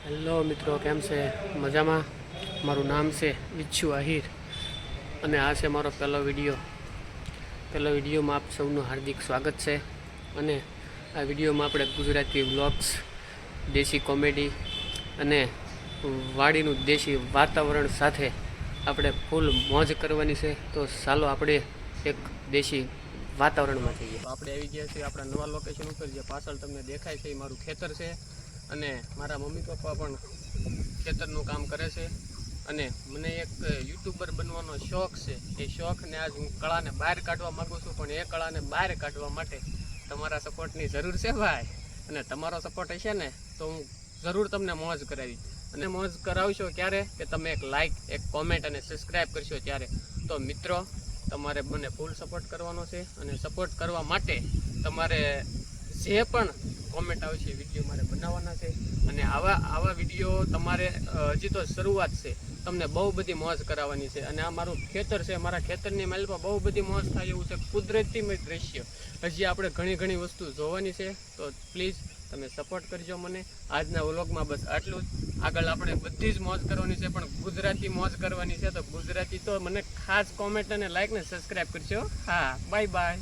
Hello મિત્રો, કેમ છે? મજામાં? મારું નામ છે વિચ્છુ આહિર અને આ છે મારો પહેલો વિડીયોમાં આપ સૌનું હાર્દિક સ્વાગત છે. અને આ વિડીયોમાં આપણે ગુજરાતી વ્લોગ્સ, દેશી કોમેડી અને વાડીનું દેશી વાતાવરણ સાથે આપણે ફૂલ મોજ કરવાની છે. તો ચાલો આપણે એક દેશી વાતાવરણમાં જઈએ. આપણે આવી ગયા છીએ આપણા નવા લોકેશન ઉપર. જે પાછળ તમને દેખાય છે એ મારું ખેતર છે અને મારા મમ્મી પપ્પા પણ ખેતરનું કામ કરે છે. અને મને એક યુટ્યુબર બનવાનો શોખ છે. એ શોખને આજ હું કળાને બહાર કાઢવા માગું છું, પણ એ કળાને બહાર કાઢવા માટે તમારા સપોર્ટની જરૂર છે ભાઈ. અને તમારો સપોર્ટ હશે ને તો હું જરૂર તમને મોજ કરાવીશ. અને મોજ કરાવશો ક્યારે કે તમે એક લાઇક, એક કોમેન્ટ અને સબસ્ક્રાઈબ કરશો ત્યારે. તો મિત્રો, તમારે મને ફૂલ સપોર્ટ કરવાનો છે. અને સપોર્ટ કરવા માટે તમારે જે પણ કોમેન્ટ આવશે વિડીયો મારે બનાવવાના છે. અને આવા વિડીયો તમારે હજી તો શરૂઆત છે, તમને બહુ બધી મોજ કરાવવાની છે. અને આ મારું ખેતર છે, મારા ખેતરની માલમાં બહુ બધી મોજ થાય એવું છે. કુદરતીમય દ્રશ્ય હજી આપણે ઘણી વસ્તુ જોવાની છે. તો પ્લીઝ તમે સપોર્ટ કરજો મને. આજના વ્લોગમાં બસ આટલું જ. આગળ આપણે બધી જ મોજ કરવાની છે, પણ ગુજરાતી મોજ કરવાની છે. તો ગુજરાતી તો મને ખાસ કોમેન્ટ અને લાઈક ને સબસ્ક્રાઈબ કરજો. હા, બાય બાય.